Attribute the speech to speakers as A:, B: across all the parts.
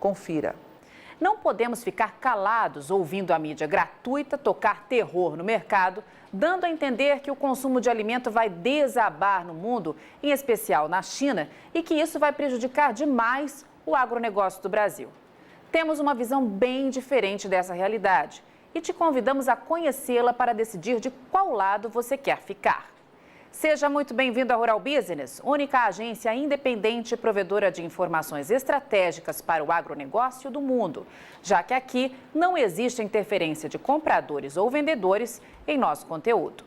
A: Confira.
B: Não podemos ficar calados ouvindo a mídia gratuita tocar terror no mercado, dando a entender que o consumo de alimento vai desabar no mundo, em especial na China, e que isso vai prejudicar demais o agronegócio do Brasil. Temos uma visão bem diferente dessa realidade e te convidamos a conhecê-la para decidir de qual lado você quer ficar. Seja muito bem-vindo à Rural Business, única agência independente e provedora de informações estratégicas para o agronegócio do mundo, já que aqui não existe interferência de compradores ou vendedores em nosso conteúdo.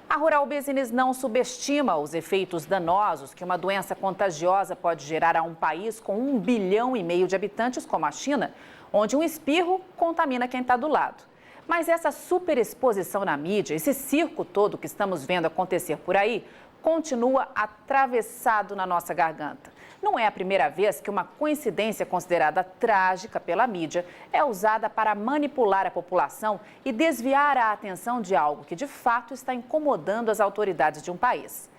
B: A Rural Business não subestima os efeitos danosos que uma doença contagiosa pode gerar a um país com 1,5 bilhão de habitantes como a China, onde um espirro contamina quem está do lado. Mas essa superexposição na mídia, esse circo todo que estamos vendo acontecer por aí, continua atravessado na nossa garganta. Não é a primeira vez que uma coincidência considerada trágica pela mídia é usada para manipular a população e desviar a atenção de algo que de fato está incomodando as autoridades de um país.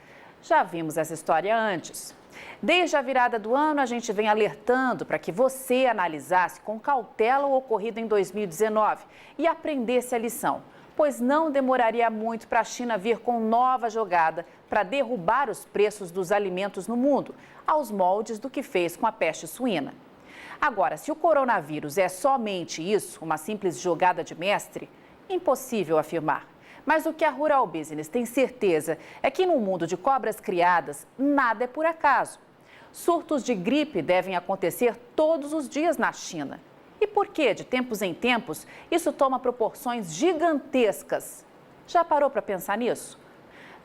B: Já vimos essa história antes. Desde a virada do ano, a gente vem alertando para que você analisasse com cautela o ocorrido em 2019 e aprendesse a lição, pois não demoraria muito para a China vir com nova jogada para derrubar os preços dos alimentos no mundo, aos moldes do que fez com a peste suína. Agora, se o coronavírus é somente isso, uma simples jogada de mestre, impossível afirmar. Mas o que a Rural Business tem certeza é que no mundo de cobras criadas, nada é por acaso. Surtos de gripe devem acontecer todos os dias na China. E por que, de tempos em tempos, isso toma proporções gigantescas? Já parou para pensar nisso?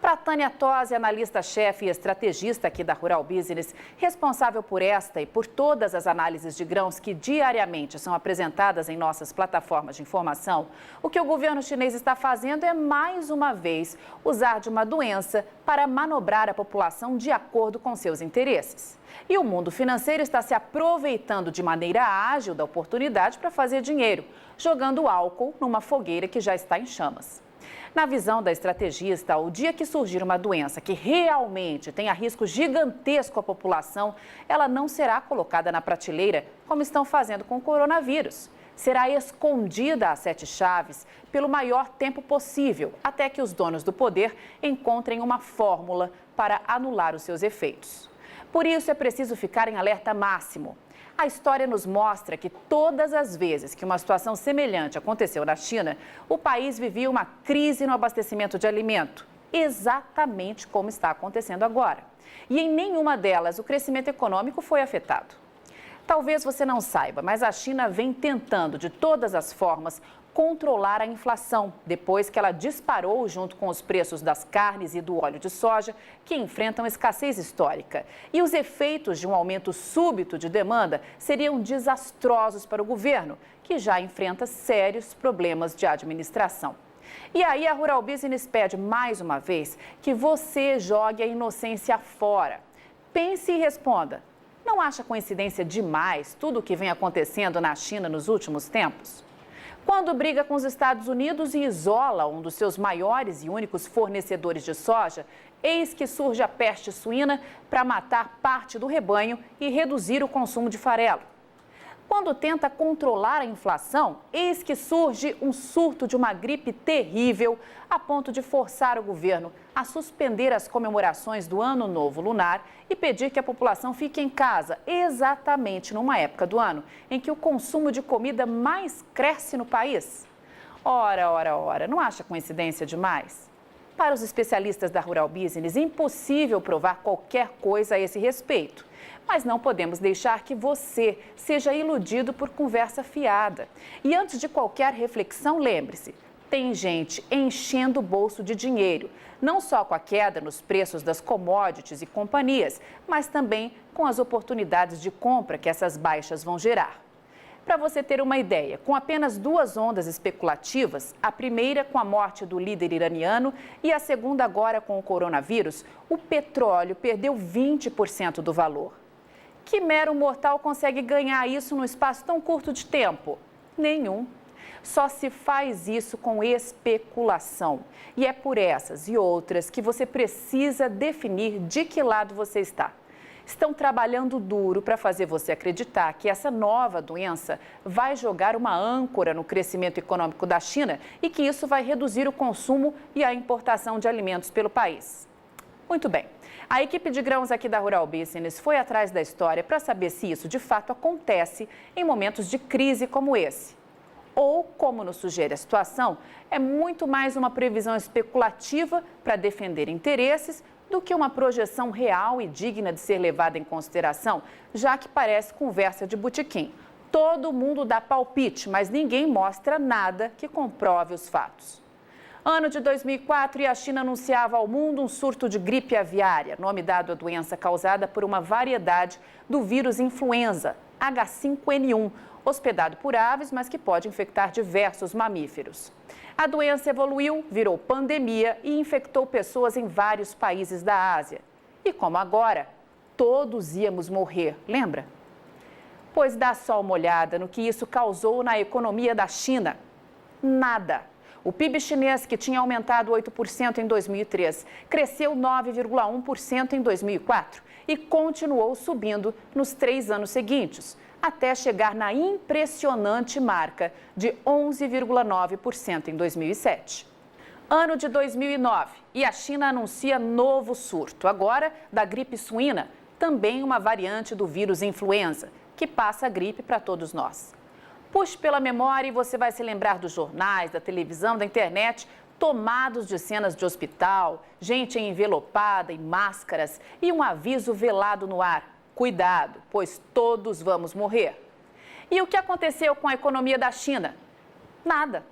B: Para Tânia Tosi, analista-chefe e estrategista aqui da Rural Business, responsável por esta e por todas as análises de grãos que diariamente são apresentadas em nossas plataformas de informação, o que o governo chinês está fazendo é, mais uma vez, usar de uma doença para manobrar a população de acordo com seus interesses. E o mundo financeiro está se aproveitando de maneira ágil da oportunidade para fazer dinheiro, jogando álcool numa fogueira que já está em chamas. Na visão da estrategista, o dia que surgir uma doença que realmente tenha risco gigantesco à população, ela não será colocada na prateleira como estão fazendo com o coronavírus. Será escondida a 7 chaves pelo maior tempo possível, até que os donos do poder encontrem uma fórmula para anular os seus efeitos. Por isso é preciso ficar em alerta máximo. A história nos mostra que todas as vezes que uma situação semelhante aconteceu na China, o país vivia uma crise no abastecimento de alimento, exatamente como está acontecendo agora. E em nenhuma delas o crescimento econômico foi afetado. Talvez você não saiba, mas a China vem tentando de todas as formas controlar a inflação, depois que ela disparou junto com os preços das carnes e do óleo de soja, que enfrentam escassez histórica. E os efeitos de um aumento súbito de demanda seriam desastrosos para o governo, que já enfrenta sérios problemas de administração. E aí a Rural Business pede mais uma vez que você jogue a inocência fora. Pense e responda. Não acha coincidência demais tudo o que vem acontecendo na China nos últimos tempos? Quando briga com os Estados Unidos e isola um dos seus maiores e únicos fornecedores de soja, eis que surge a peste suína para matar parte do rebanho e reduzir o consumo de farelo. Quando tenta controlar a inflação, eis que surge um surto de uma gripe terrível, a ponto de forçar o governo a suspender as comemorações do Ano Novo Lunar e pedir que a população fique em casa, exatamente numa época do ano em que o consumo de comida mais cresce no país. Ora, não acha coincidência demais? Para os especialistas da Rural Business, é impossível provar qualquer coisa a esse respeito. Mas não podemos deixar que você seja iludido por conversa fiada. E antes de qualquer reflexão, lembre-se, tem gente enchendo o bolso de dinheiro, não só com a queda nos preços das commodities e companhias, mas também com as oportunidades de compra que essas baixas vão gerar. Para você ter uma ideia, com apenas 2 ondas especulativas, a primeira com a morte do líder iraniano e a segunda agora com o coronavírus, o petróleo perdeu 20% do valor. Que mero mortal consegue ganhar isso num espaço tão curto de tempo? Nenhum. Só se faz isso com especulação. E é por essas e outras que você precisa definir de que lado você está. estão trabalhando duro para fazer você acreditar que essa nova doença vai jogar uma âncora no crescimento econômico da China e que isso vai reduzir o consumo e a importação de alimentos pelo país. Muito bem. A equipe de grãos aqui da Rural Business foi atrás da história para saber se isso de fato acontece em momentos de crise como esse. Ou, como nos sugere a situação, é muito mais uma previsão especulativa para defender interesses do que uma projeção real e digna de ser levada em consideração, já que parece conversa de botequim. Todo mundo dá palpite, mas ninguém mostra nada que comprove os fatos. Ano de 2004 e a China anunciava ao mundo um surto de gripe aviária, nome dado à doença causada por uma variedade do vírus influenza, H5N1, hospedado por aves, mas que pode infectar diversos mamíferos. A doença evoluiu, virou pandemia e infectou pessoas em vários países da Ásia. E como agora, todos íamos morrer, lembra? Pois dá só uma olhada no que isso causou na economia da China. Nada. O PIB chinês, que tinha aumentado 8% em 2003, cresceu 9,1% em 2004 e continuou subindo nos 3 anos seguintes, até chegar na impressionante marca de 11,9% em 2007. Ano de 2009 e a China anuncia novo surto, agora da gripe suína, também uma variante do vírus influenza, que passa a gripe para todos nós. Puxe pela memória e você vai se lembrar dos jornais, da televisão, da internet, tomados de cenas de hospital, gente envelopada em máscaras e um aviso velado no ar. Cuidado, pois todos vamos morrer. E o que aconteceu com a economia da China? Nada.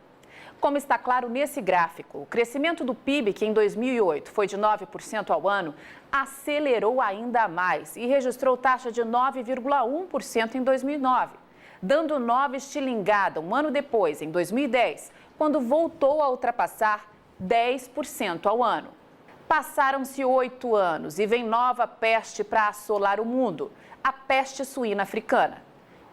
B: Como está claro nesse gráfico, o crescimento do PIB, que em 2008 foi de 9% ao ano, acelerou ainda mais e registrou taxa de 9,1% em 2009. Dando nova estilingada um ano depois, em 2010, quando voltou a ultrapassar 10% ao ano. Passaram-se 8 anos e vem nova peste para assolar o mundo, a peste suína africana.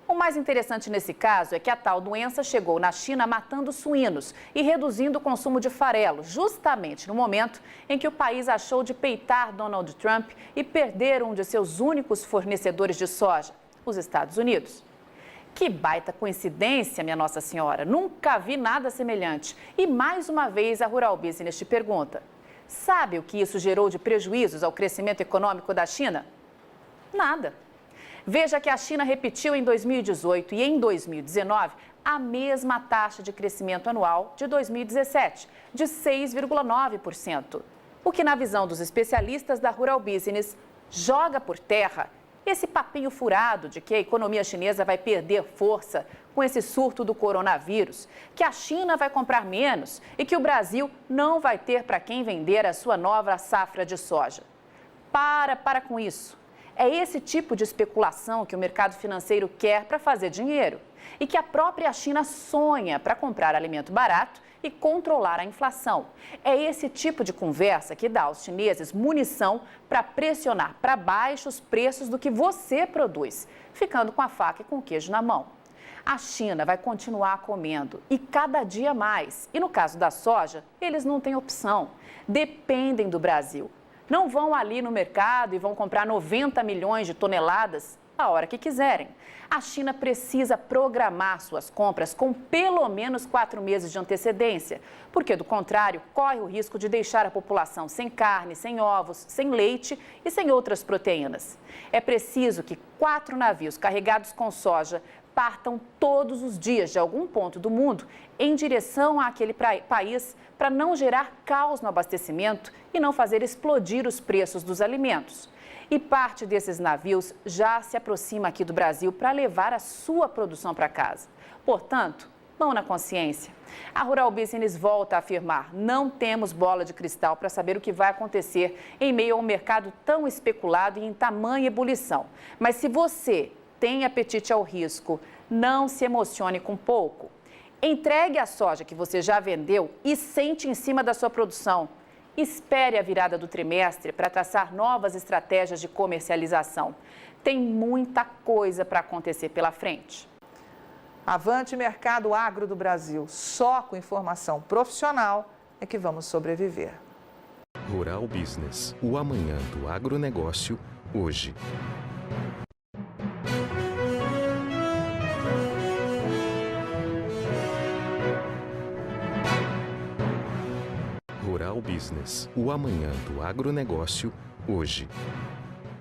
B: O mais interessante nesse caso é que a tal doença chegou na China matando suínos e reduzindo o consumo de farelo, justamente no momento em que o país achou de peitar Donald Trump e perder um de seus únicos fornecedores de soja, os Estados Unidos. Que baita coincidência, minha Nossa Senhora. Nunca vi nada semelhante. E mais uma vez a Rural Business te pergunta: sabe o que isso gerou de prejuízos ao crescimento econômico da China? Nada. Veja que a China repetiu em 2018 e em 2019 a mesma taxa de crescimento anual de 2017, de 6,9%. O que, na visão dos especialistas da Rural Business, joga por terra esse papinho furado de que a economia chinesa vai perder força com esse surto do coronavírus, que a China vai comprar menos e que o Brasil não vai ter para quem vender a sua nova safra de soja. Para com isso. É esse tipo de especulação que o mercado financeiro quer para fazer dinheiro e que a própria China sonha para comprar alimento barato e controlar a inflação. É esse tipo de conversa que dá aos chineses munição para pressionar para baixo os preços do que você produz, ficando com a faca e com o queijo na mão. A China vai continuar comendo e cada dia mais. E no caso da soja, eles não têm opção. Dependem do Brasil. Não vão ali no mercado e vão comprar 90 milhões de toneladas a hora que quiserem. A China precisa programar suas compras com pelo menos 4 meses de antecedência, porque, do contrário, corre o risco de deixar a população sem carne, sem ovos, sem leite e sem outras proteínas. É preciso que 4 navios carregados com soja partam todos os dias de algum ponto do mundo em direção àquele país para não gerar caos no abastecimento e não fazer explodir os preços dos alimentos. E parte desses navios já se aproxima aqui do Brasil para levar a sua produção para casa. Portanto, mão na consciência. A Rural Business volta a afirmar: não temos bola de cristal para saber o que vai acontecer em meio a um mercado tão especulado e em tamanha ebulição. Mas se você tem apetite ao risco, não se emocione com pouco. Entregue a soja que você já vendeu e sente em cima da sua produção. Espere a virada do trimestre para traçar novas estratégias de comercialização. Tem muita coisa para acontecer pela frente.
A: Avante mercado agro do Brasil. Só com informação profissional é que vamos sobreviver.
C: Rural Business, o amanhã do agronegócio, hoje. Rural Business, o amanhã do agronegócio, hoje.